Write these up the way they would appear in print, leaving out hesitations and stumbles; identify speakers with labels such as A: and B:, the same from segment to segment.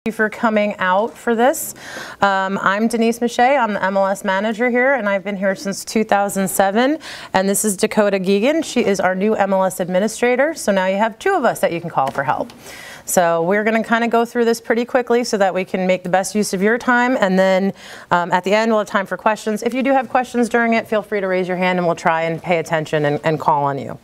A: Thank you for coming out for this. I'm Denise Mache. I'm the MLS manager here, and I've been here since 2007. And this is Dakota Geegan. She is our new MLS administrator. So now you have two of us that you can call for help. So we're going to kind of go through this pretty quickly so that we can make the best use of your time. And then at the end, we'll have time for questions. If you do have questions during it, feel free to raise your hand and we'll try and pay attention and call on you.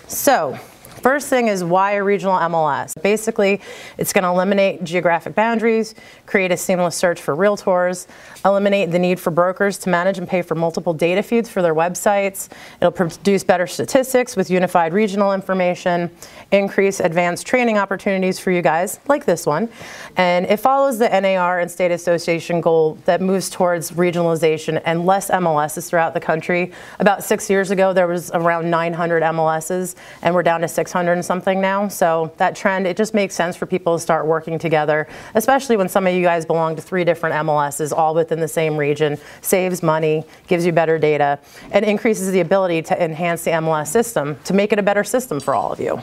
A: So, first thing is, why a regional MLS? Basically, it's going to eliminate geographic boundaries, create a seamless search for realtors, eliminate the need for brokers to manage and pay for multiple data feeds for their websites. It'll produce better statistics with unified regional information, increase advanced training opportunities for you guys, like this one. And it follows the NAR and State Association goal that moves towards regionalization and less MLSs throughout the country. About 6 years ago, there was around 900 MLSs, and we're down to 600 and something now. So that trend, it just makes sense for people to start working together, especially when some of you guys belong to 3 different MLSs all within the same region. Saves money, gives you better data, and increases the ability to enhance the MLS system to make it a better system for all of you.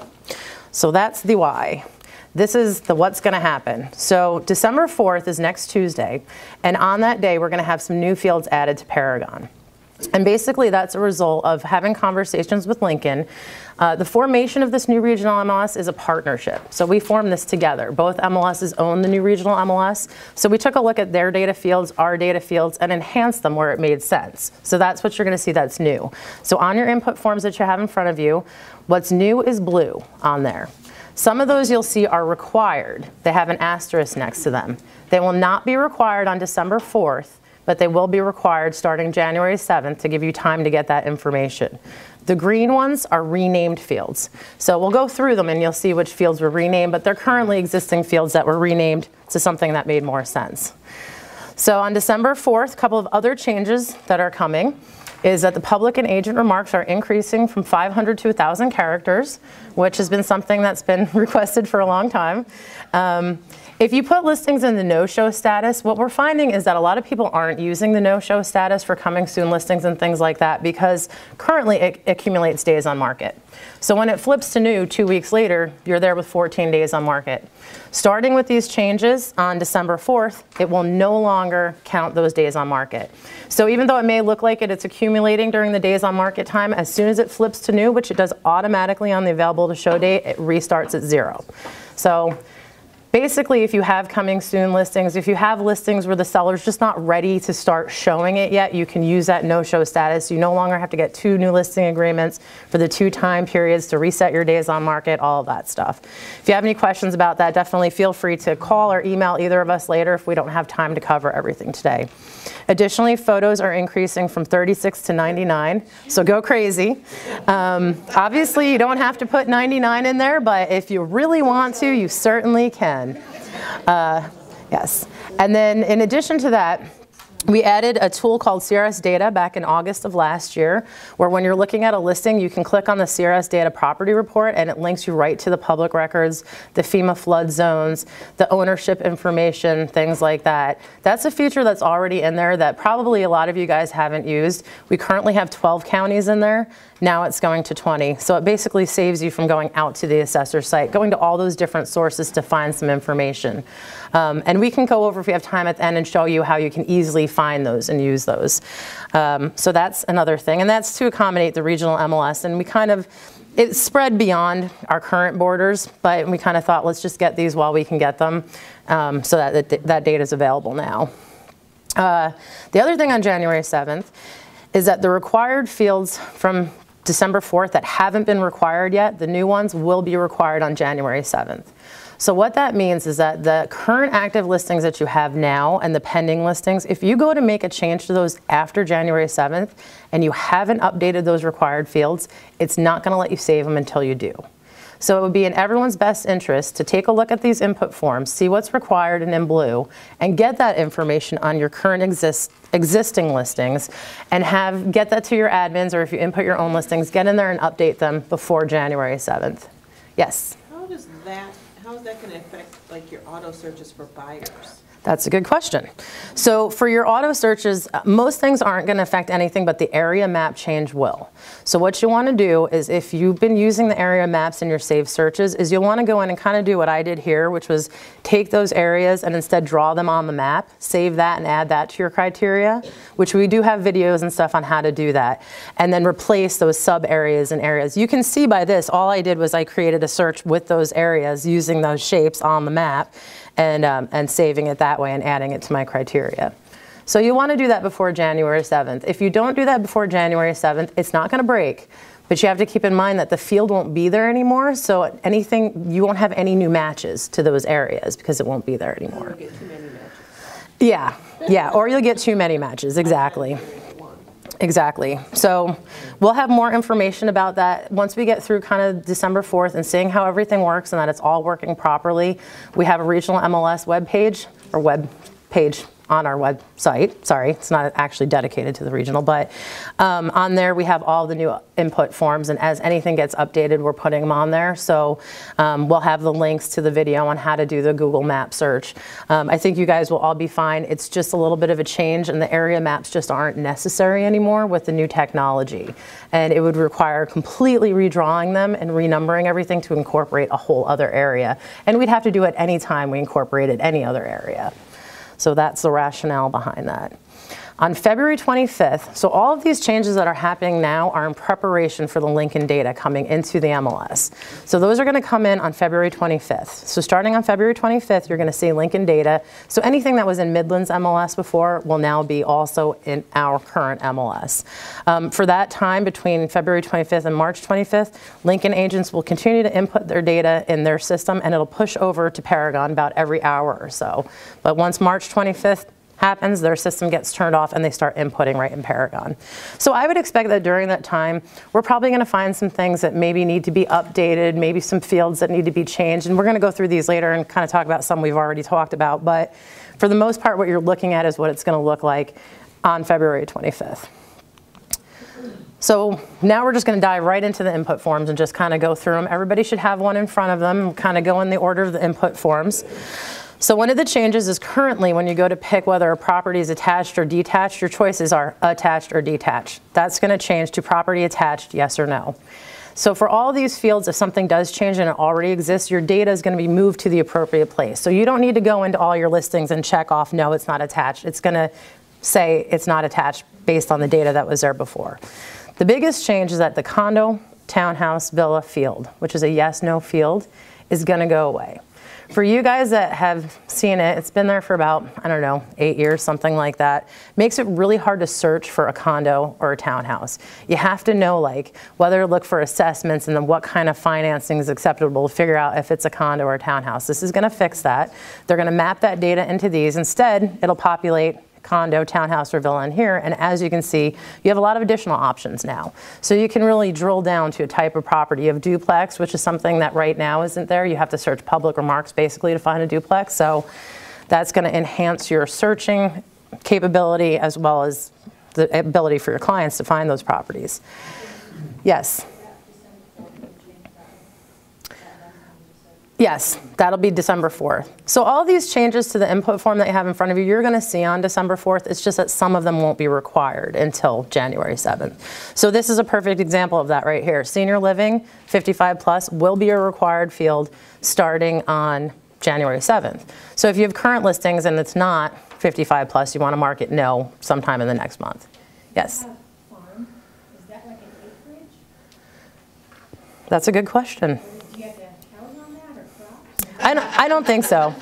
A: So that's the why. This is the what's going to happen. So December 4th is next Tuesday, and on that day we're going to have some new fields added to Paragon. And basically that's a result of having conversations with Lincoln. The formation of this new regional MLS is a partnership. So we formed this together. Both MLSs own the new regional MLS. So we took a look at their data fields, our data fields, and enhanced them where it made sense. So that's what you're going to see that's new. So on your input forms that you have in front of you, what's new is blue on there. Some of those you'll see are required. They have an asterisk next to them. They will not be required on December 4th. But they will be required starting January 7th to give you time to get that information. The green ones are renamed fields. So we'll go through them and you'll see which fields were renamed, but they're currently existing fields that were renamed to something that made more sense. So on December 4th, a couple of other changes that are coming is that the public and agent remarks are increasing from 500 to 1,000 characters, which has been something that's been requested for a long time. If you put listings in the no-show status, what we're finding is that a lot of people aren't using the no-show status for coming soon listings and things like that because currently it accumulates days on market. So when it flips to new 2 weeks later, you're there with 14 days on market. Starting with these changes on December 4th, it will no longer count those days on market. So even though it may look like it's accumulating during the days on market time, as soon as it flips to new, which it does automatically on the available to show date, it restarts at 0. So basically, if you have coming soon listings, if you have listings where the seller's just not ready to start showing it yet, you can use that no-show status. You no longer have to get 2 new listing agreements for the 2 time periods to reset your days on market, all of that stuff. If you have any questions about that, definitely feel free to call or email either of us later if we don't have time to cover everything today. Additionally, photos are increasing from 36 to 99, so go crazy. Obviously, you don't have to put 99 in there, but if you really want to, you certainly can. Yes. And then in addition to that, we added a tool called CRS Data back in August of last year, where when you're looking at a listing, you can click on the CRS Data property report and it links you right to the public records, the FEMA flood zones, the ownership information, things like that. That's a feature that's already in there that probably a lot of you guys haven't used. We currently have 12 counties in there. Now it's going to 20. So it basically saves you from going out to the assessor site, going to all those different sources to find some information. And we can go over, if we have time at the end, and show you how you can easily find those and use those. So that's another thing. And that's to accommodate the regional MLS. And we kind of, it spread beyond our current borders, but we kind of thought, let's just get these while we can get them so that that data is available now. The other thing on January 7th is that the required fields from December 4th that haven't been required yet, the new ones will be required on January 7th. So what that means is that the current active listings that you have now and the pending listings, if you go to make a change to those after January 7th and you haven't updated those required fields, it's not going to let you save them until you do. So it would be in everyone's best interest to take a look at these input forms, see what's required and in blue, and get that information on your current existing listings and get that to your admins, or if you input your own listings, get in there and update them before January 7th. Yes?
B: How is that going to affect like your auto searches for buyers?
A: That's a good question. So for your auto searches, most things aren't going to affect anything, but the area map change will. So what you want to do is, if you've been using the area maps in your saved searches, is you'll want to go in and kind of do what I did here, which was take those areas and instead draw them on the map, save that and add that to your criteria, which we do have videos and stuff on how to do that, and then replace those sub areas and areas. You can see by this, all I did was I created a search with those areas using those shapes on the map, and saving it that way and adding it to my criteria. So you want to do that before January 7th. If you don't do that before January 7th, it's not going to break, but you have to keep in mind that the field won't be there anymore, so you won't have any new matches to those areas because it won't be there anymore.
B: You'll get too many matches.
A: Yeah, or you'll get too many matches, exactly. Exactly. So we'll have more information about that once we get through kind of December 4th and seeing how everything works and that it's all working properly. We have a regional MLS web page on our website. Sorry, it's not actually dedicated to the regional, but on there we have all the new input forms, and as anything gets updated, we're putting them on there. So we'll have the links to the video on how to do the Google map search. I think you guys will all be fine. It's just a little bit of a change, and the area maps just aren't necessary anymore with the new technology. And it would require completely redrawing them and renumbering everything to incorporate a whole other area. And we'd have to do it any time we incorporated any other area. So that's the rationale behind that. On February 25th, so all of these changes that are happening now are in preparation for the Lincoln data coming into the MLS. So those are going to come in on February 25th. So starting on February 25th, you're going to see Lincoln data. So anything that was in Midland's MLS before will now be also in our current MLS. For that time between February 25th and March 25th, Lincoln agents will continue to input their data in their system, and it'll push over to Paragon about every hour or so. But once March 25th happens, their system gets turned off and they start inputting right in Paragon. So I would expect that during that time, we're probably going to find some things that maybe need to be updated, maybe some fields that need to be changed, and we're going to go through these later and kind of talk about some we've already talked about, but for the most part, what you're looking at is what it's going to look like on February 25th. So now we're just going to dive right into the input forms and just kind of go through them. Everybody should have one in front of them, kind of go in the order of the input forms. So one of the changes is currently when you go to pick whether a property is attached or detached, your choices are attached or detached. That's going to change to property attached, yes or no. So for all these fields, if something does change and it already exists, your data is going to be moved to the appropriate place. So you don't need to go into all your listings and check off, no, it's not attached. It's going to say it's not attached based on the data that was there before. The biggest change is that the condo, townhouse, villa field, which is a yes-no field, is going to go away. For you guys that have seen it, it's been there for about, I don't know, 8 years, something like that. Makes it really hard to search for a condo or a townhouse. You have to know like whether to look for assessments and then what kind of financing is acceptable to figure out if it's a condo or a townhouse. This is going to fix that. They're going to map that data into these. Instead, it'll populate condo, townhouse, or villa in here, and as you can see, you have a lot of additional options now. So you can really drill down to a type of property. You have duplex, which is something that right now isn't there. You have to search public remarks basically to find a duplex, so that's going to enhance your searching capability as well as the ability for your clients to find those properties. Yes? Yes, that'll be December 4th. So all these changes to the input form that you have in front of you, you're going to see on December 4th. It's just that some of them won't be required until January 7th. So this is a perfect example of that right here. Senior living, 55 plus, will be a required field starting on January 7th. So if you have current listings and it's not 55 plus, you want to mark it no sometime in the next month. Yes?
C: Farm, is that like an acreage?
A: That's a good question. I don't think so.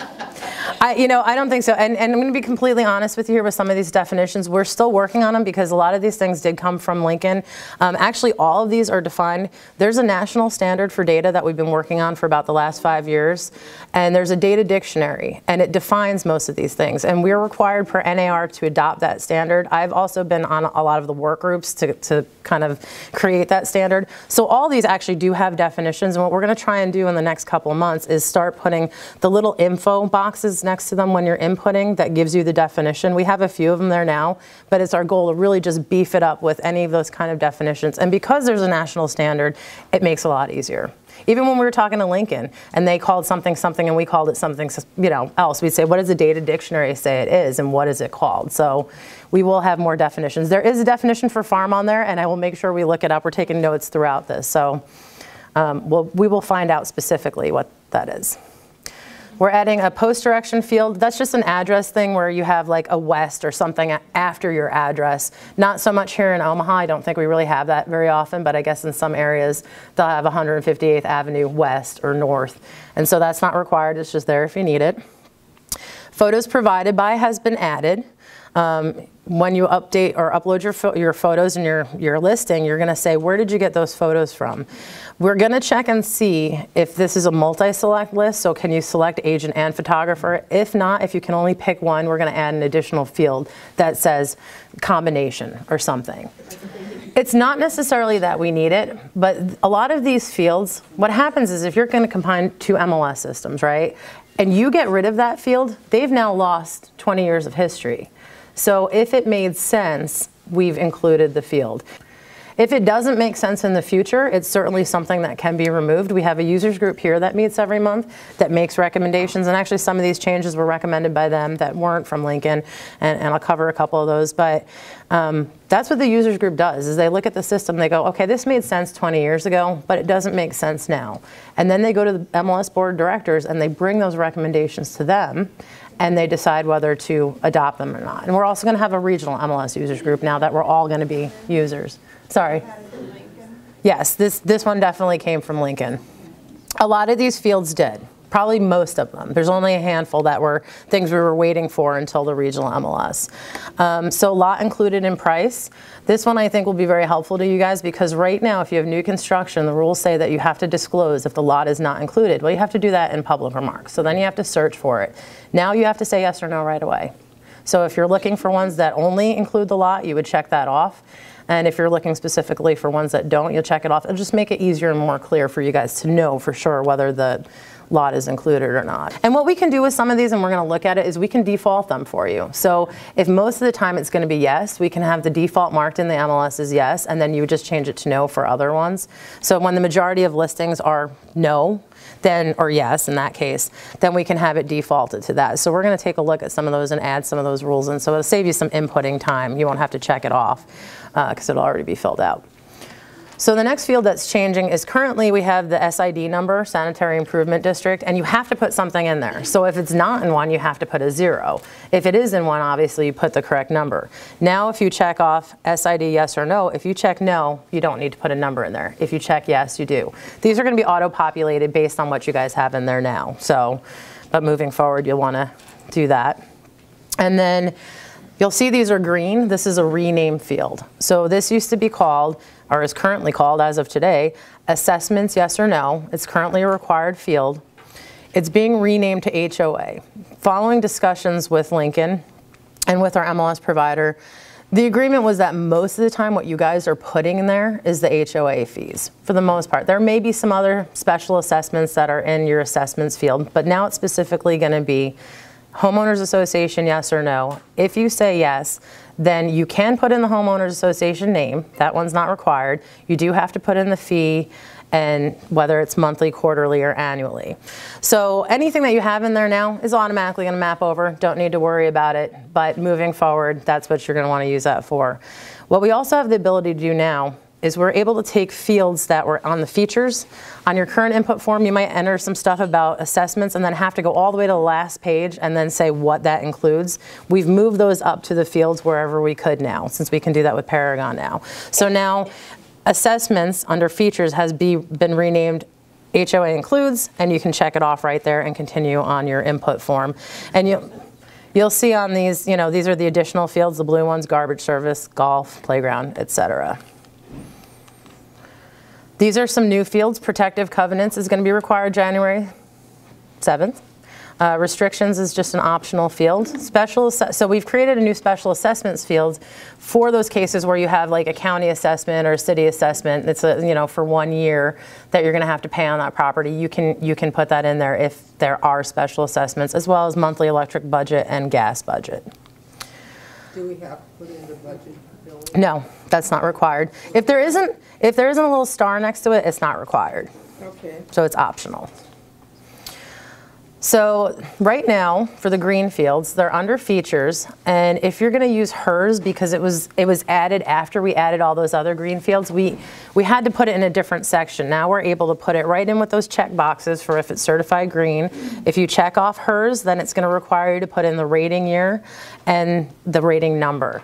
A: I don't think so. And I'm going to be completely honest with you here with some of these definitions. We're still working on them because a lot of these things did come from Lincoln. Actually, all of these are defined. There's a national standard for data that we've been working on for about the last 5 years. And there's a data dictionary, and it defines most of these things. And we're required per NAR to adopt that standard. I've also been on a lot of the work groups to kind of create that standard. So all these actually do have definitions. And what we're going to try and do in the next couple of months is start putting the little info boxes next to them when you're inputting that gives you the definition. We have a few of them there now, but it's our goal to really just beef it up with any of those kind of definitions. And because there's a national standard, it makes it a lot easier. Even when we were talking to Lincoln and they called something something and we called it something, you know, else, we'd say, what does the data dictionary say it is and what is it called? So we will have more definitions. There is a definition for farm on there, and I will make sure we look it up. We're taking notes throughout this. So we will find out specifically what that is. We're adding a post direction field. That's just an address thing where you have like a west or something after your address. Not so much here in Omaha. I don't think we really have that very often, but I guess in some areas they'll have 158th Avenue West or North. And so that's not required. It's just there if you need it. Photos provided by has been added. When you update or upload your photos and your listing, you're going to say, where did you get those photos from? We're going to check and see if this is a multi-select list, so can you select agent and photographer? If not, if you can only pick one, we're going to add an additional field that says combination or something. It's not necessarily that we need it, but a lot of these fields, what happens is if you're going to combine two MLS systems, right, and you get rid of that field, they've now lost 20 years of history. So if it made sense, we've included the field. If it doesn't make sense in the future, it's certainly something that can be removed. We have a users group here that meets every month that makes recommendations, and actually some of these changes were recommended by them that weren't from Lincoln, and I'll cover a couple of those. But that's what the users group does, is they look at the system, they go, okay, this made sense 20 years ago, but it doesn't make sense now. And then they go to the MLS board of directors and they bring those recommendations to them, and they decide whether to adopt them or not. And we're also going to have a regional MLS users group now that we're all going to be users. Sorry. Yes, this one definitely came from Lincoln. A lot of these fields did. Probably most of them. There's only a handful that were things we were waiting for until the regional MLS. So lot included in price. This one I think will be very helpful to you guys, because right now if you have new construction, the rules say that you have to disclose if the lot is not included. Well, you have to do that in public remarks. So then you have to search for it. Now you have to say yes or no right away. So if you're looking for ones that only include the lot, you would check that off. And if you're looking specifically for ones that don't, you'll check it off. It'll just make it easier and more clear for you guys to know for sure whether the lot is included or not. And what we can do with some of these, and we're going to look at it, is we can default them for you. So if most of the time it's going to be yes, we can have the default marked in the MLS as yes, and then you would just change it to no for other ones. So when the majority of listings are no, then, or yes in that case, then we can have it defaulted to that. So we're going to take a look at some of those and add some of those rules in. So it'll save you some inputting time. You won't have to check it off because it'll already be filled out. So the next field that's changing is currently we have the SID number, Sanitary Improvement District, and you have to put something in there. So if it's not in one, you have to put a 0. If it is in one, obviously you put the correct number. Now if you check off SID yes or no, if you check no, you don't need to put a number in there. If you check yes, you do. These are going to be auto-populated based on what you guys have in there now. So, but moving forward, you'll want to do that. And then you'll see these are green. This is a rename field. So this used to be called, or is currently called as of today, assessments yes or no. It's currently a required field. It's being renamed to HOA. Following discussions with Lincoln and with our MLS provider, the agreement was that most of the time what you guys are putting in there is the HOA fees, for the most part. There may be some other special assessments that are in your assessments field, but now it's specifically going to be homeowners association yes or no. If you say yes, then you can put in the homeowners association name. That one's not required. You do have to put in the fee and whether it's monthly, quarterly, or annually. So anything that you have in there now is automatically going to map over. Don't need to worry about it. But moving forward, that's what you're going to want to use that for. What we also have the ability to do now is we're able to take fields that were on the features. On your current input form, you might enter some stuff about assessments and then have to go all the way to the last page and then say what that includes. We've moved those up to the fields wherever we could now, since we can do that with Paragon now. So now assessments under features has been renamed HOA includes, and you can check it off right there and continue on your input form. And you'll see on these, you know, these are the additional fields, the blue ones, garbage service, golf, playground, etc. These are some new fields. Protective covenants is going to be required January 7th. Restrictions is just an optional field. So we've created a new special assessments field for those cases where you have like a county assessment or a city assessment. It's a, you know, for 1 year that you're going to have to pay on that property. You can put that in there if there are special assessments, as well as monthly electric budget and gas budget.
B: Do we have to put in the budget?
A: No, that's not required. If there isn't a little star next to it, it's not required.
B: Okay.
A: So it's optional. So right now for the green fields, they're under features, and if you're going to use HERS, because it was added after we added all those other green fields, we had to put it in a different section. Now we're able to put it right in with those check boxes for if it's certified green. If you check off HERS, then it's going to require you to put in the rating year and the rating number.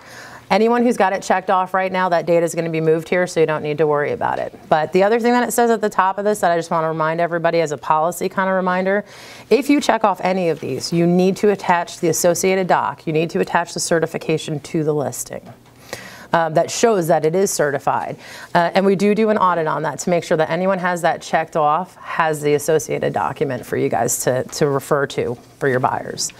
A: Anyone who's got it checked off right now, that data is going to be moved here, so you don't need to worry about it. But the other thing that it says at the top of this that I just want to remind everybody as a policy kind of reminder, if you check off any of these, you need to attach the associated doc. You need to attach the certification to the listing. That shows that it is certified. And we do an audit on that to make sure that anyone has that checked off has the associated document for you guys to refer to for your buyers.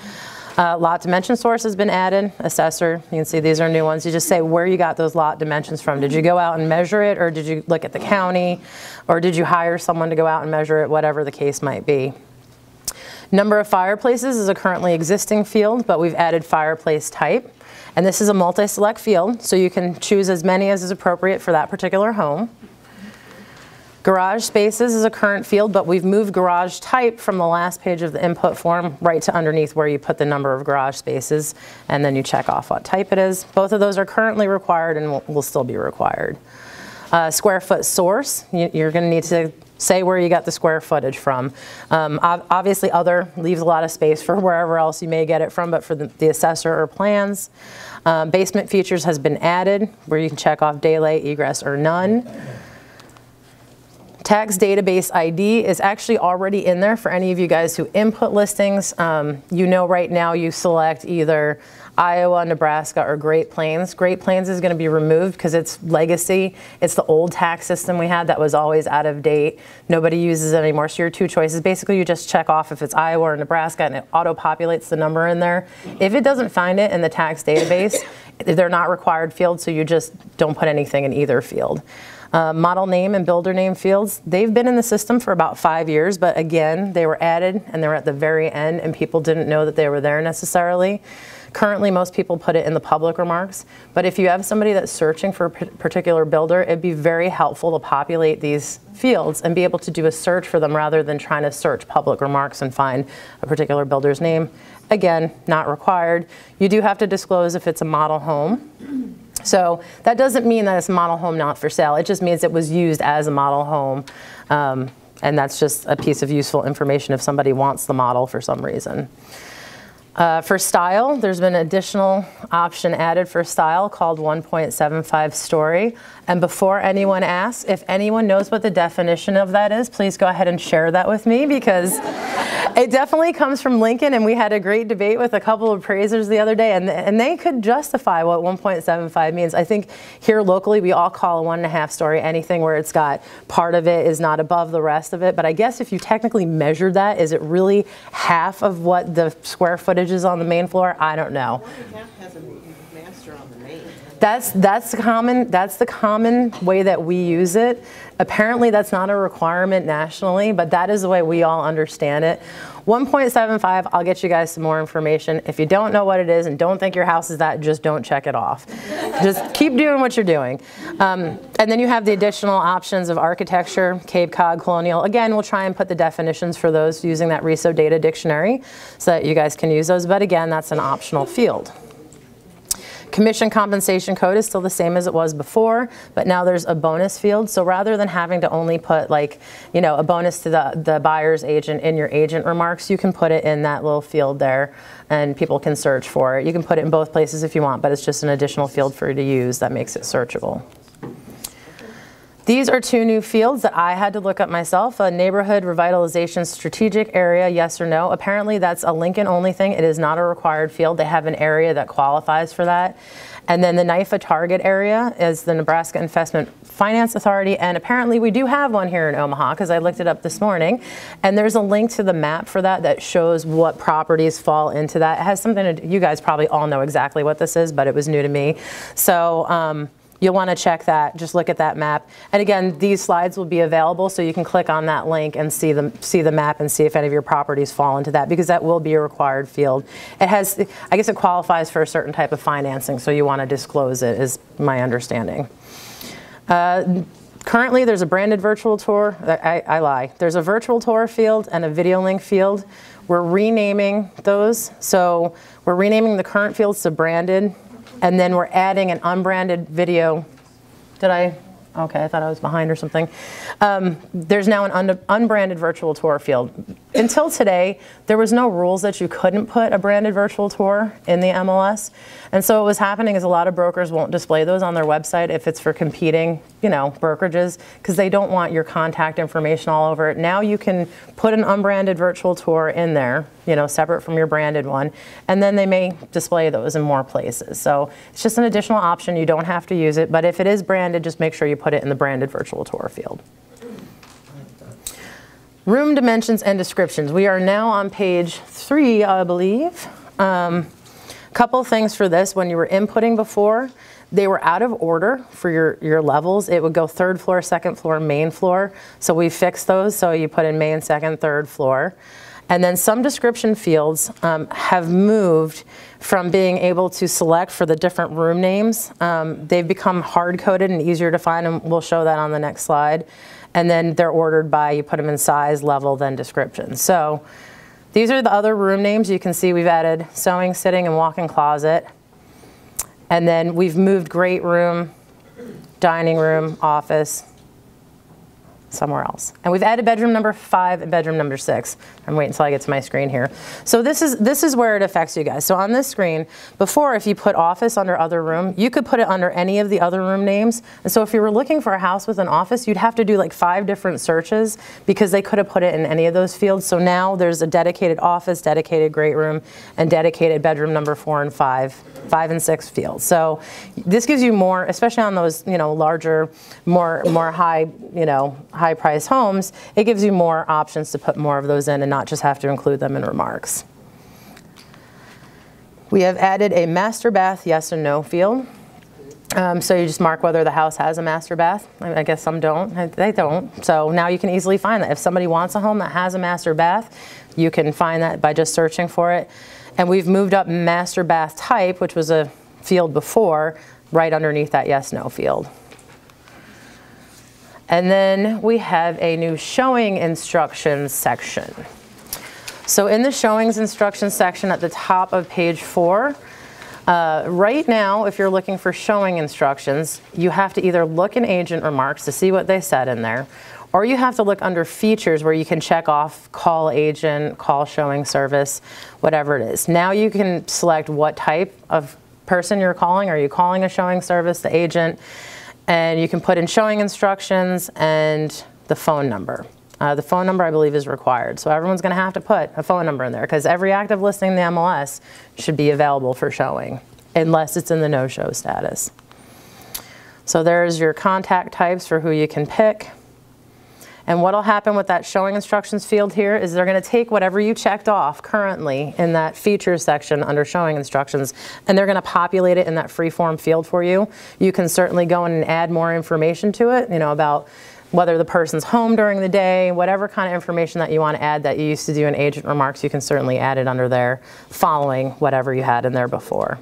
A: Lot dimension source has been added, assessor, you can see these are new ones. You just say where you got those lot dimensions from. Did you go out and measure it, or did you look at the county, or did you hire someone to go out and measure it, whatever the case might be. Number of fireplaces is a currently existing field, but we've added fireplace type. And this is a multi-select field, so you can choose as many as is appropriate for that particular home. Garage spaces is a current field, but we've moved garage type from the last page of the input form right to underneath where you put the number of garage spaces, and then you check off what type it is. Both of those are currently required and will still be required. Square foot source, you're going to need to say where you got the square footage from. Obviously other leaves a lot of space for wherever else you may get it from, but for the assessor or plans. Basement features has been added where you can check off daylight, egress, or none. Tax database ID is actually already in there for any of you guys who input listings. You know right now you select either Iowa, Nebraska, or Great Plains. Great Plains is going to be removed because it's legacy. It's the old tax system we had that was always out of date. Nobody uses it anymore. So your two choices, basically you just check off if it's Iowa or Nebraska and it auto-populates the number in there. If it doesn't find it in the tax database, they're not required fields, so you just don't put anything in either field. Model name and builder name fields, they've been in the system for about 5 years, but again, they were added and they were at the very end and people didn't know that they were there necessarily. Currently, most people put it in the public remarks, but if you have somebody that's searching for a particular builder, it'd be very helpful to populate these fields and be able to do a search for them rather than trying to search public remarks and find a particular builder's name. Again, not required. You do have to disclose if it's a model home. So that doesn't mean that it's a model home not for sale. It just means it was used as a model home. And that's just a piece of useful information if somebody wants the model for some reason. For style, there's been an additional option added for style called 1.75 story. And before anyone asks, if anyone knows what the definition of that is, please go ahead and share that with me, because it definitely comes from Lincoln, and we had a great debate with a couple of appraisers the other day, and they could justify what 1.75 means. I think here locally we all call a 1.5 story anything where it's got part of it is not above the rest of it, but I guess if you technically measured that, is it really half of what the square footage is on the main floor? I don't know.
B: 1.5 has a master on the main.
A: That's the common way that we use it. Apparently that's not a requirement nationally, but that is the way we all understand it. 1.75, I'll get you guys some more information. If you don't know what it is and don't think your house is that, just don't check it off. Just keep doing what you're doing. And then you have the additional options of architecture, Cape Cod, colonial. Again, we'll try and put the definitions for those using that RESO data dictionary so that you guys can use those. But again, that's an optional field. Commission compensation code is still the same as it was before, but now there's a bonus field. So rather than having to only put like, you know, a bonus to the buyer's agent in your agent remarks, you can put it in that little field there and people can search for it. You can put it in both places if you want, but it's just an additional field for you to use that makes it searchable. These are two new fields that I had to look up myself. A neighborhood revitalization strategic area, yes or no. Apparently that's a Lincoln only thing. It is not a required field. They have an area that qualifies for that. And then the NIFA target area is the Nebraska Investment Finance Authority, and apparently we do have one here in Omaha because I looked it up this morning, and there's a link to the map for that that shows what properties fall into that. It has something to, you guys probably all know exactly what this is, but it was new to me. So you'll want to check that, just look at that map. And again, these slides will be available so you can click on that link and see the map and see if any of your properties fall into that, because that will be a required field. It has, I guess it qualifies for a certain type of financing, so you want to disclose it, is my understanding. Currently, there's a branded virtual tour. I lie. There's a virtual tour field and a video link field. We're renaming those. So we're renaming the current fields to branded, and then we're adding an unbranded video. Okay, I thought I was behind or something. There's now an unbranded virtual tour field. Until today, there was no rules that you couldn't put a branded virtual tour in the MLS. And so what was happening is a lot of brokers won't display those on their website if it's for competing, brokerages, because they don't want your contact information all over it. Now you can put an unbranded virtual tour in there, separate from your branded one, and then they may display those in more places. So it's just an additional option. You don't have to use it, but if it is branded, just make sure you put it in the branded virtual tour field. Room dimensions and descriptions. We are now on page 3, I believe. Couple things for this. When you were inputting before, they were out of order for your levels. It would go 3rd floor, 2nd floor, main floor. So we fixed those. So you put in main, 2nd, 3rd floor. And then some description fields have moved from being able to select for the different room names. They've become hard-coded and easier to find, and we'll show that on the next slide. And then they're ordered by, you put them in size, level, then description. So these are the other room names. You can see we've added sewing, sitting, and walk-in closet. And then we've moved great room, dining room, office, somewhere else. And we've added bedroom number 5 and bedroom number 6. I'm waiting until I get to my screen here. So this is where it affects you guys. So on this screen, before, if you put office under other room, you could put it under any of the other room names. And so if you were looking for a house with an office, you'd have to do like 5 different searches because they could have put it in any of those fields. So now there's a dedicated office, dedicated great room, and dedicated bedroom number 4 and 5 and 6 fields. So this gives you more, especially on those, larger, more high, high price homes, it gives you more options to put more of those in and not just have to include them in remarks. We have added a master bath yes or no field. So you just mark whether the house has a master bath. I guess some don't. They don't. So now you can easily find that. If somebody wants a home that has a master bath, you can find that by just searching for it. And we've moved up master bath type, which was a field before, right underneath that yes no field. And then we have a new showing instructions section. So in the showings instructions section at the top of page 4, right now, if you're looking for showing instructions, you have to either look in agent remarks to see what they said in there, or you have to look under features where you can check off call agent, call showing service, whatever it is. Now you can select what type of person you're calling. Are you calling a showing service, the agent? And you can put in showing instructions and the phone number. The phone number, I believe, is required. So everyone's going to have to put a phone number in there because every active listing in the MLS should be available for showing unless it's in the no-show status. So there's your contact types for who you can pick. And what will happen with that showing instructions field here is they're going to take whatever you checked off currently in that features section under showing instructions, and they're going to populate it in that free-form field for you. You can certainly go in and add more information to it, about whether the person's home during the day, whatever kind of information that you want to add that you used to do in agent remarks, you can certainly add it under there following whatever you had in there before.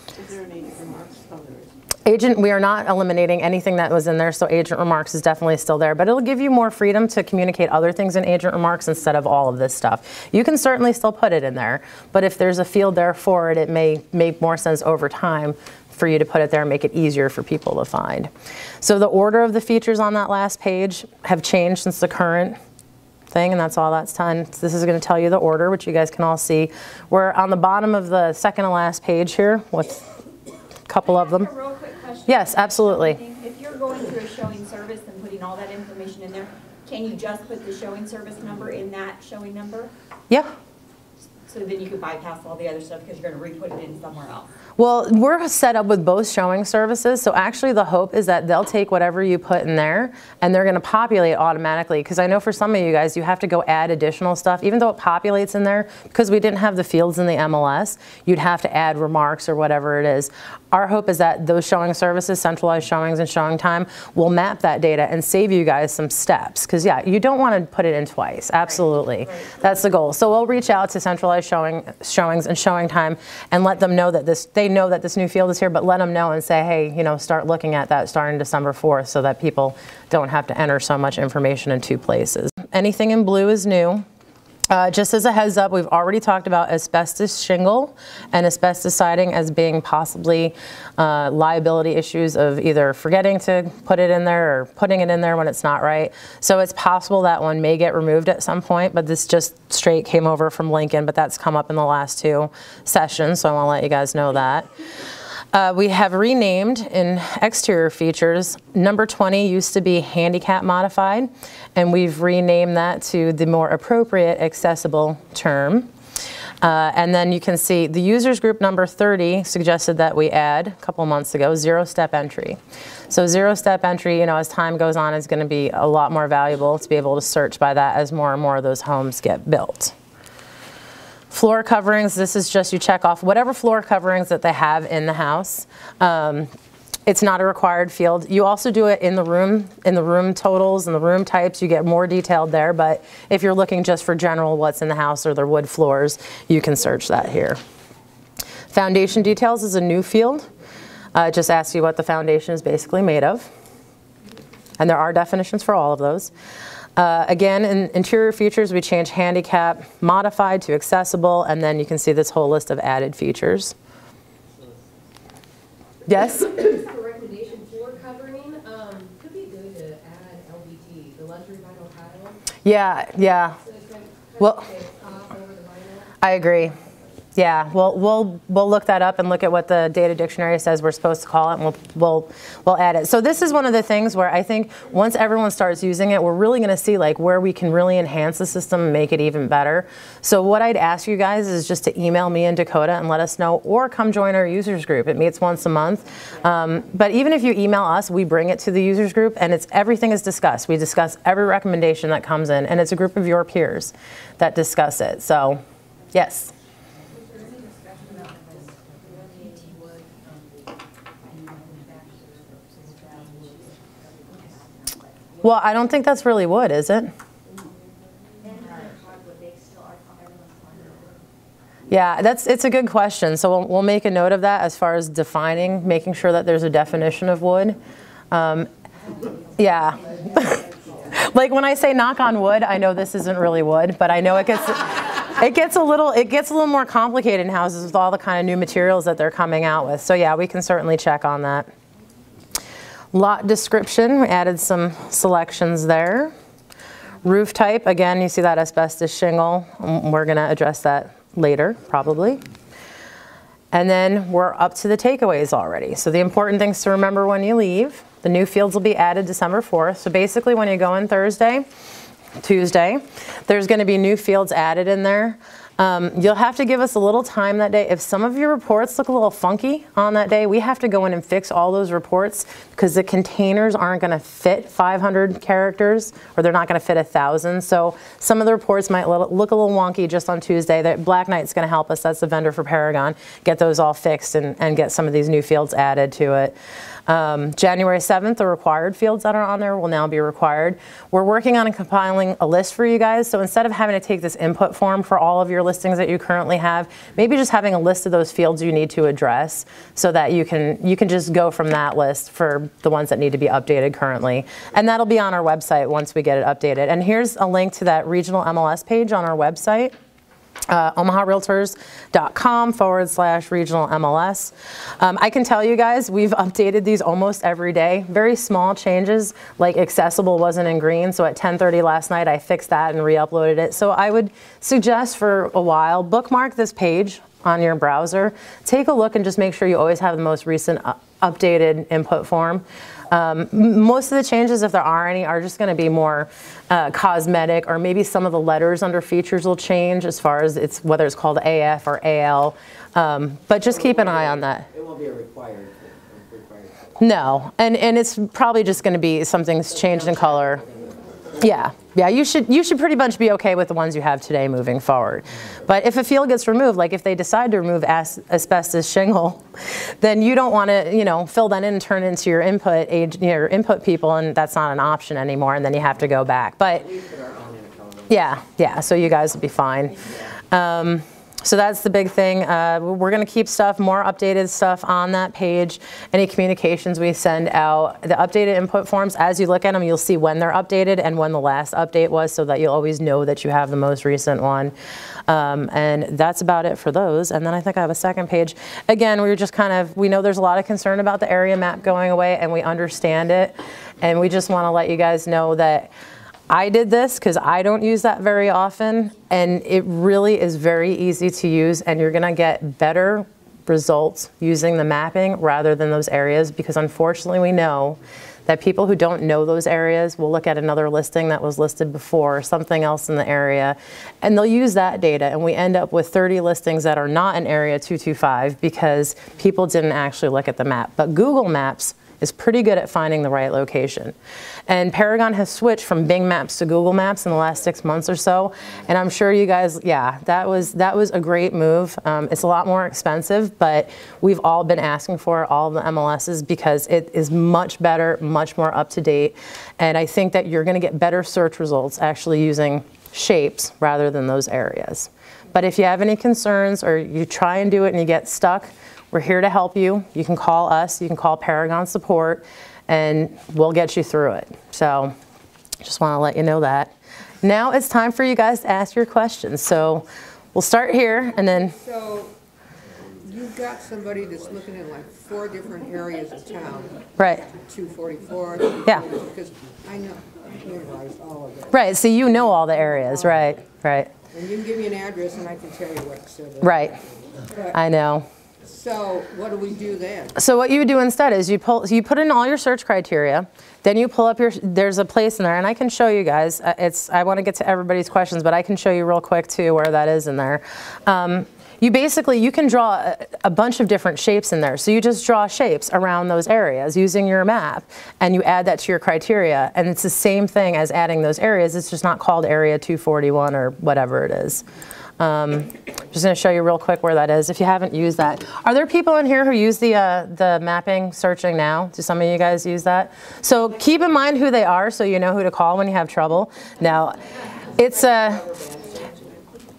B: Is there an agent remarks? Oh, there is.
A: Agent, we are not eliminating anything that was in there, so agent remarks is definitely still there, but it'll give you more freedom to communicate other things in agent remarks instead of all of this stuff. You can certainly still put it in there, but if there's a field there for it, it may make more sense over time for you to put it there and make it easier for people to find. So the order of the features on that last page have changed since the current thing, and that's all that's done. This is going to tell you the order, which you guys can all see. We're on the bottom of the second to last page here with a couple of them.
C: A real quick question.
A: Yes, absolutely.
C: If you're going through a showing service and putting all that information in there, can you just put the showing service number in that showing number?
A: Yeah.
C: So then you could bypass all the other stuff because you're going to re-put it in somewhere else.
A: Well, we're set up with both showing services, so actually the hope is that they'll take whatever you put in there and they're going to populate automatically, because I know for some of you guys you have to go add additional stuff. Even though it populates in there, because we didn't have the fields in the MLS, you'd have to add remarks or whatever it is. Our hope is that those showing services, centralized showings and showing time, will map that data and save you guys some steps, because yeah, you don't want to put it in twice. Absolutely. Right. That's the goal. So we'll reach out to centralized early showings and showing time, and let them know that they know that this new field is here, but let them know and say, hey, you know, start looking at that starting December 4th so that people don't have to enter so much information in 2 places. Anything in blue is new. Just as a heads up, we've already talked about asbestos shingle and asbestos siding as being possibly liability issues of either forgetting to put it in there or putting it in there when it's not right. So it's possible that one may get removed at some point, but this just straight came over from Lincoln, but that's come up in the last 2 sessions, so I want to let you guys know that. We have renamed in exterior features. Number 20 used to be handicap modified, and we've renamed that to the more appropriate accessible term. And then you can see the users group number 30 suggested that we add, a couple months ago, 0-step entry. So 0-step entry, you know, as time goes on, is going to be a lot more valuable to be able to search by that as more and more of those homes get built. Floor coverings, this is just you check off whatever floor coverings that they have in the house. It's not a required field. You also do it in the room totals and the room types. You get more detailed there, but if you're looking just for general what's in the house or the wood floors, you can search that here. Foundation details is a new field. It just asks you what the foundation is basically made of. And there are definitions for all of those. Again, in interior features, we change handicap modified to accessible, and then you can see this whole list of added features. Yes?
D: For recommendation, floor covering, could be good to add LVT, the luxury vinyl tile.
A: Yeah, yeah.
D: So it's kind of
A: Well,
D: off over the vinyl.
A: I agree. Yeah, we'll look that up and look at what the data dictionary says we're supposed to call it, and we'll add it. So this is one of the things where I think once everyone starts using it, we're really going to see like where we can really enhance the system and make it even better. So what I'd ask you guys is just to email me and Dakota and let us know, or come join our users group. It meets once a month. But even if you email us, we bring it to the users group, and everything is discussed. We discuss every recommendation that comes in, and it's a group of your peers that discuss it. So, yes. Well, I don't think that's really wood, is it? Yeah, it's a good question. So we'll make a note of that as far as defining, making sure that there's a definition of wood. Yeah. Like when I say knock on wood, I know this isn't really wood, but I know it gets a little more complicated in houses with all the kind of new materials that they're coming out with. So yeah, we can certainly check on that. Lot description, we added some selections there. Roof type, again, you see that asbestos shingle. We're going to address that later, probably. And then we're up to the takeaways already. So the important things to remember when you leave, the new fields will be added December 4th. So basically when you go in Tuesday, there's going to be new fields added in there. You'll have to give us a little time that day. If some of your reports look a little funky on that day, we have to go in and fix all those reports because the containers aren't going to fit 500 characters, or they're not going to fit 1,000. So some of the reports might look a little wonky just on Tuesday. Black Knight's going to help us. That's the vendor for Paragon. Get those all fixed and get some of these new fields added to it. January 7th, the required fields that are on there will now be required. We're working on compiling a list for you guys. So instead of having to take this input form for all of your listings that you currently have, maybe just having a list of those fields you need to address so that you can just go from that list for the ones that need to be updated currently. And that'll be on our website once we get it updated. And here's a link to that regional MLS page on our website. omaharealtors.com/regional MLS. I can tell you guys, we've updated these almost every day. Very small changes, like accessible wasn't in green, so at 10:30 last night I fixed that and re-uploaded it. So I would suggest for a while, bookmark this page on your browser. Take a look and just make sure you always have the most recent updated input form. Most of the changes, if there are any, are just going to be more cosmetic, or maybe some of the letters under features will change as far as whether it's called AF or AL. But just keep an eye on that.
B: It won't be a required.
A: No, and it's probably just going to be something's changed in color. Yeah, you should pretty much be okay with the ones you have today moving forward. But if a field gets removed, like if they decide to remove asbestos shingle, then you don't want to, fill that in and turn it into your input people, and that's not an option anymore, and then you have to go back. But yeah, so you guys will be fine. So that's the big thing. We're going to keep stuff, more updated stuff on that page. Any communications we send out, the updated input forms, as you look at them, you'll see when they're updated and when the last update was, so that you'll always know that you have the most recent one. And that's about it for those. And then I think I have a second page. Again, we were just we know there's a lot of concern about the area map going away, and we understand it. And we just want to let you guys know that I did this because I don't use that very often, and it really is very easy to use, and you're gonna get better results using the mapping rather than those areas, because unfortunately we know that people who don't know those areas will look at another listing that was listed before, or something else in the area, and they'll use that data, and we end up with 30 listings that are not in area 225 because people didn't actually look at the map. But Google Maps is pretty good at finding the right location. And Paragon has switched from Bing Maps to Google Maps in the last 6 months or so. And I'm sure you guys, yeah, that was a great move. It's a lot more expensive, but we've all been asking for it, all of the MLSs, because it is much better, much more up to date. And I think that you're gonna get better search results actually using shapes rather than those areas. But if you have any concerns or you try and do it and you get stuck, we're here to help you. You can call us, you can call Paragon Support, and we'll get you through it. So just want to let you know that. Now it's time for you guys to ask your questions. So we'll start here and then.
B: So you've got somebody that's looking at like 4 different areas of town.
A: Right.
B: 244.
A: Yeah.
B: Because I know, I memorized all of it.
A: Right, so you know all the areas, right, right.
B: And you can give me an address and I can tell you what city.
A: Right,
B: But,
A: I know.
B: so what do we do then?
A: So what you would do instead is you put in all your search criteria, then you pull up there's a place in there, and I can show you guys, I want to get to everybody's questions, but I can show you real quick too where that is in there. You can draw a bunch of different shapes in there. So you just draw shapes around those areas using your map, and you add that to your criteria, and it's the same thing as adding those areas. It's just not called area 241 or whatever it is. Just going to show you real quick where that is if you haven't used that. Are there people in here who use the mapping searching now? Do some of you guys use that? So keep in mind who they are so you know who to call when you have trouble. Now, it's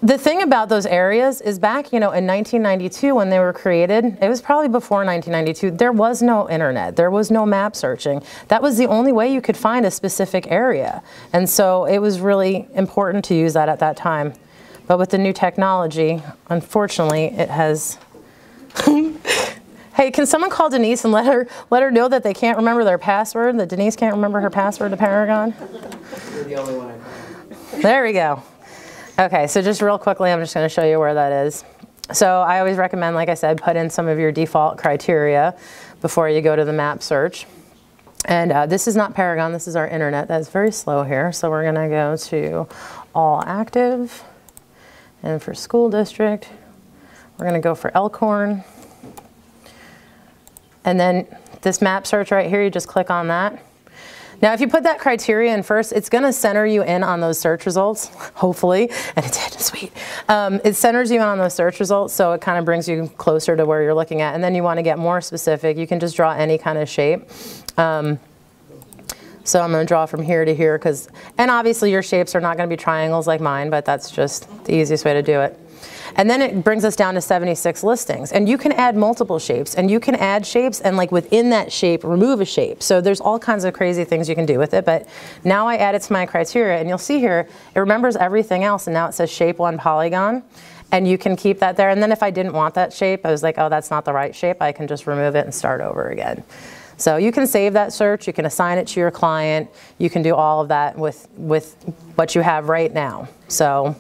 A: the thing about those areas is back, in 1992 when they were created, it was probably before 1992, there was no internet, there was no map searching. That was the only way you could find a specific area. And so it was really important to use that at that time. But with the new technology, unfortunately, it has. Hey, can someone call Denise and let her know that they can't remember their password, that Denise can't remember her password to Paragon?
E: You're the only one I call.
A: There we go. Okay, so just real quickly, I'm just going to show you where that is. So I always recommend, like I said, put in some of your default criteria before you go to the map search. And this is not Paragon, this is our internet. That's very slow here. So we're going to go to all active. And for school district, we're going to go for Elkhorn. And then this map search right here, you just click on that. Now, if you put that criteria in first, it's going to center you in on those search results, hopefully, and it did, sweet. It centers you in on those search results, so it kind of brings you closer to where you're looking at. And then you want to get more specific, you can just draw any kind of shape. So I'm going to draw from here to here, and obviously your shapes are not going to be triangles like mine, but that's just the easiest way to do it. And then it brings us down to 76 listings. And you can add multiple shapes, and you can add shapes and like within that shape, remove a shape. So there's all kinds of crazy things you can do with it. But now I add it to my criteria, and you'll see here, it remembers everything else. And now it says shape 1 polygon. And you can keep that there. And then if I didn't want that shape, I was like, oh, that's not the right shape. I can just remove it and start over again. So you can save that search, you can assign it to your client, you can do all of that with what you have right now. So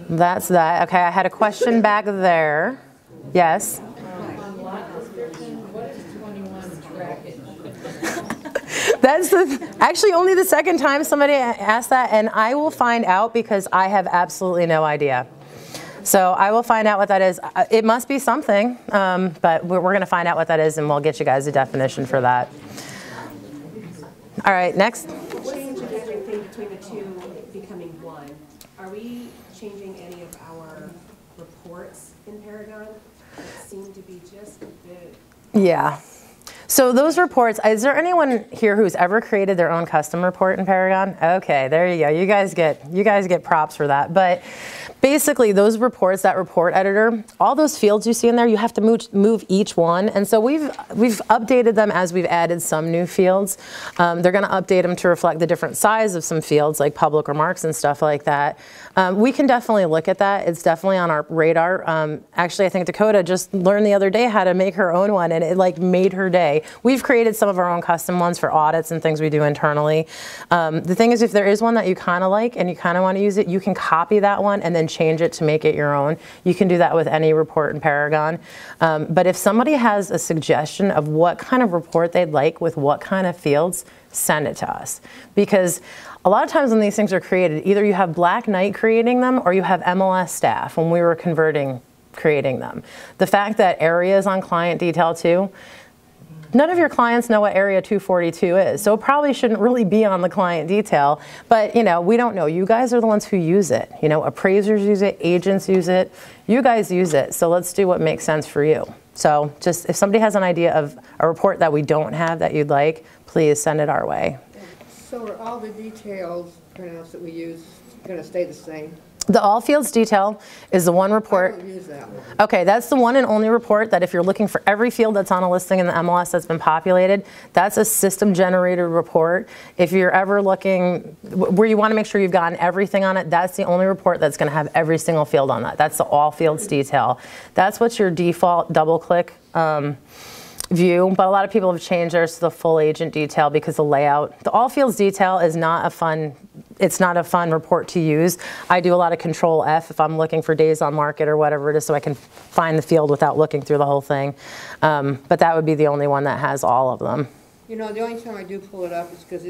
A: that's that. Okay, I had a question back there. Yes?
D: On lot description, what is 21 bracket?
A: That's actually only the second time somebody asked that, and I will find out because I have absolutely no idea. So I will find out what that is. It must be something, but we're going to find out what that is, and we'll get you guys a definition for that. All right, next.
F: Changing everything between the two becoming one. Are we changing any of our reports in Paragon that seem to be just a bit?
A: Yeah. So those reports, is there anyone here who's ever created their own custom report in Paragon? Okay, there you go. You guys get props for that. But basically those reports, that report editor, all those fields you see in there, you have to move each one. And so we've updated them as we've added some new fields. They're going to update them to reflect the different size of some fields like public remarks and stuff like that. We can definitely look at that. It's definitely on our radar. Actually, I think Dakota just learned the other day how to make her own one, and it like made her day. We've created some of our own custom ones for audits and things we do internally. The thing is, if there is one that you kind of like and you kind of want to use it, you can copy that one and then change it to make it your own. You can do that with any report in Paragon. But if somebody has a suggestion of what kind of report they'd like with what kind of fields, send it to us. Because a lot of times when these things are created, either you have Black Knight creating them or you have MLS staff when we were creating them. The fact that area is on client detail too, none of your clients know what Area 242 is, so it probably shouldn't really be on the client detail, but you know, we don't know. You guys are the ones who use it. You know, appraisers use it, agents use it, you guys use it, so let's do what makes sense for you. So just if somebody has an idea of a report that we don't have that you'd like, please send it our way.
B: So are all the details printouts that we use going to stay the same?
A: The all fields detail is the one report.
B: I don't use that one.
A: Okay, that's the one and only report that if you're looking for every field that's on a listing in the MLS that's been populated, that's a system generated report. If you're ever looking where you want to make sure you've gotten everything on it, that's the only report that's going to have every single field on that. That's the all fields detail. That's what's your default double click view, but a lot of people have changed theirs to the full agent detail because the layout. The all fields detail is not a fun, it's not a fun report to use. I do a lot of Control F if I'm looking for days on market or whatever it is so I can find the field without looking through the whole thing. But that would be the only one that has all of them.
B: You know, the only time I do pull it up is because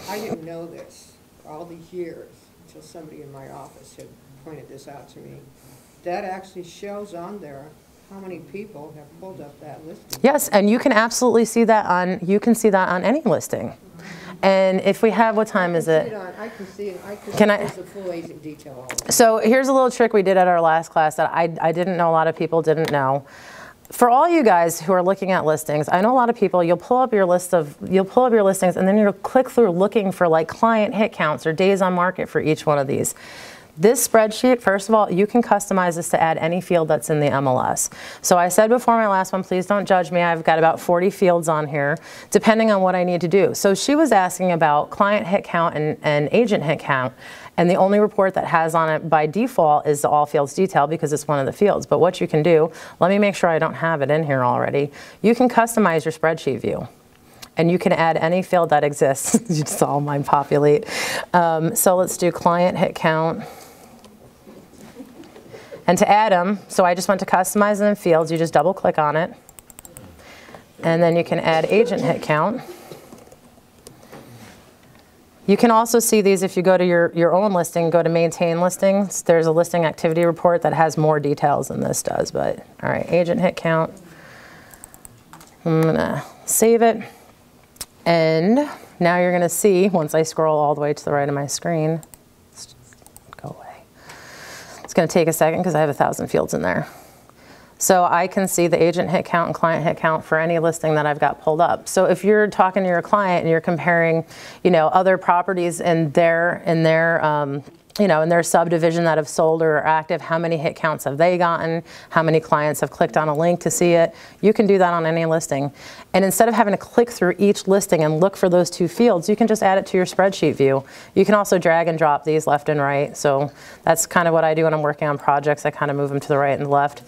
B: I didn't know this for all these years until somebody in my office had pointed this out to me. That actually shows on there how many people have pulled up that listing.
A: Yes, and you can absolutely see that on, you can see that on any listing. And if we have, what time is it?
B: I can see it. I can see the full agent detail all of it.
A: So here's a little trick we did at our last class that I didn't know, a lot of people didn't know. For all you guys who are looking at listings, I know a lot of people, you'll pull up your listings and then you'll click through looking for like client hit counts or days on market for each one of these. This spreadsheet, first of all, you can customize this to add any field that's in the MLS. So I said before my last one, please don't judge me. I've got about 40 fields on here, depending on what I need to do. So she was asking about client hit count and agent hit count. And the only report that has on it by default is the all fields detail because it's one of the fields. But what you can do, let me make sure I don't have it in here already. You can customize your spreadsheet view. And you can add any field that exists. You just saw mine populate. So let's do client hit count. And to add them, so I just went to customize them in fields, you just double click on it. And then you can add agent hit count. You can also see these if you go to your own listing, go to maintain listings. There's a listing activity report that has more details than this does, but all right, agent hit count. I'm gonna save it. And now you're gonna see, once I scroll all the way to the right of my screen, go away. It's gonna take a second because I have 1,000 fields in there. So I can see the agent hit count and client hit count for any listing that I've got pulled up. So if you're talking to your client and you're comparing, you know, other properties in their subdivision that have sold or are active, how many hit counts have they gotten? How many clients have clicked on a link to see it? You can do that on any listing. And instead of having to click through each listing and look for those two fields, you can just add it to your spreadsheet view. You can also drag and drop these left and right. So that's kind of what I do when I'm working on projects. I kind of move them to the right and the left.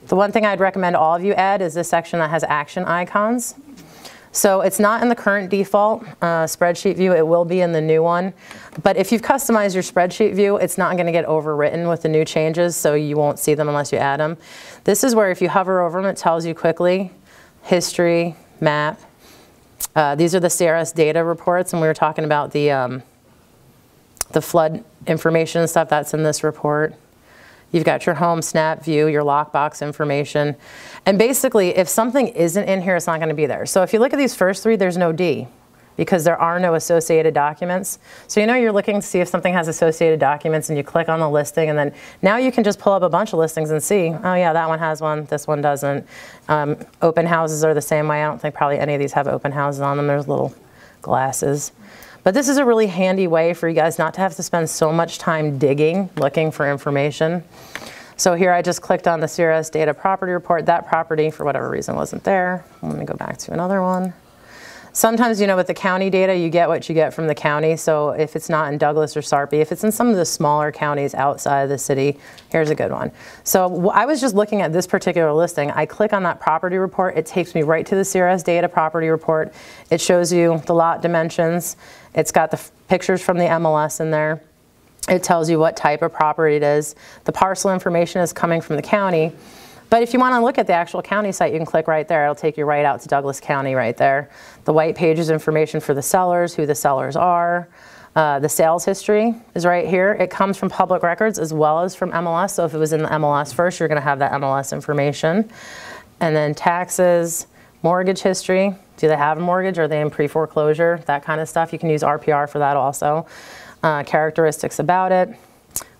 A: The one thing I'd recommend all of you add is this section that has action icons. So it's not in the current default spreadsheet view, it will be in the new one. But if you've customized your spreadsheet view, it's not gonna get overwritten with the new changes, so you won't see them unless you add them. This is where if you hover over them, it tells you quickly, history, map. These are the CRS data reports, and we were talking about the flood information and stuff that's in this report. You've got your home snap view, your lockbox information. And basically, if something isn't in here, it's not gonna be there. So if you look at these first three, there's no D because there are no associated documents. So you know you're looking to see if something has associated documents and you click on the listing and then now you can just pull up a bunch of listings and see, oh yeah, that one has one, this one doesn't. Open houses are the same way. I don't think probably any of these have open houses on them. There's little glasses. But this is a really handy way for you guys not to have to spend so much time digging, looking for information. So here I just clicked on the CRS data property report. That property, for whatever reason, wasn't there. Let me go back to another one. Sometimes, you know, with the county data, you get what you get from the county. So if it's not in Douglas or Sarpy, if it's in some of the smaller counties outside of the city, here's a good one. So I was just looking at this particular listing. I click on that property report. It takes me right to the CRS data property report. It shows you the lot dimensions. It's got the pictures from the MLS in there. It tells you what type of property it is. The parcel information is coming from the county. But if you want to look at the actual county site, you can click right there. It'll take you right out to Douglas County right there. The white page is information for the sellers, who the sellers are. The sales history is right here. It comes from public records as well as from MLS. So if it was in the MLS first, you're going to have that MLS information. And then taxes, mortgage history. Do they have a mortgage? Are they in pre-foreclosure? That kind of stuff. You can use RPR for that also. Characteristics about it.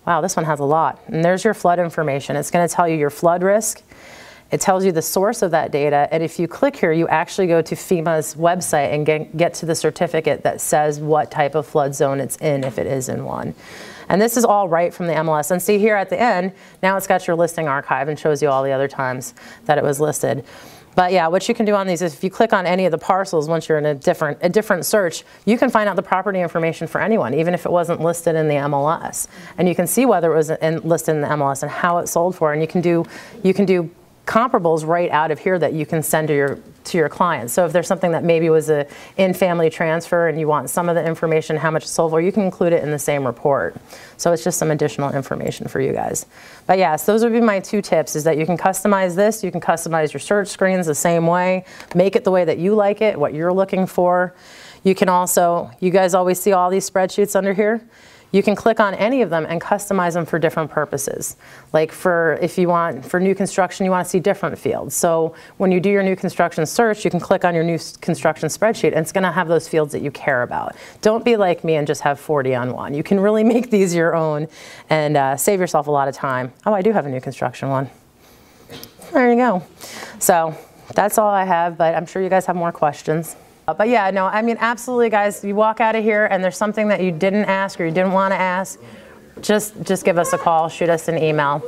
A: Wow, this one has a lot. And there's your flood information. It's going to tell you your flood risk. It tells you the source of that data. And if you click here, you actually go to FEMA's website and get to the certificate that says what type of flood zone it's in, if it is in one. And this is all right from the MLS. And see here at the end, now it's got your listing archive and shows you all the other times that it was listed. But yeah, what you can do on these is if you click on any of the parcels, once you're in a different search, you can find out the property information for anyone, even if it wasn't listed in the MLS. And you can see whether it was listed in the MLS and how it sold for. And you can do comparables right out of here that you can send to your clients. So if there's something that maybe was a in-family transfer and you want some of the information, how much it sold for, you can include it in the same report. So it's just some additional information for you guys. But yes, those would be my 2 tips, is that you can customize this, you can customize your search screens the same way, make it the way that you like it, what you're looking for. You can also, you guys always see all these spreadsheets under here? You can click on any of them and customize them for different purposes. Like if you want, for new construction, you want to see different fields. So when you do your new construction search, you can click on your new construction spreadsheet and it's going to have those fields that you care about. Don't be like me and just have 40 on one. You can really make these your own and save yourself a lot of time. Oh, I do have a new construction one. There you go. So that's all I have, but I'm sure you guys have more questions. But yeah, no, I mean, absolutely, guys, you walk out of here and there's something that you didn't ask or you didn't want to ask, just give us a call, shoot us an email.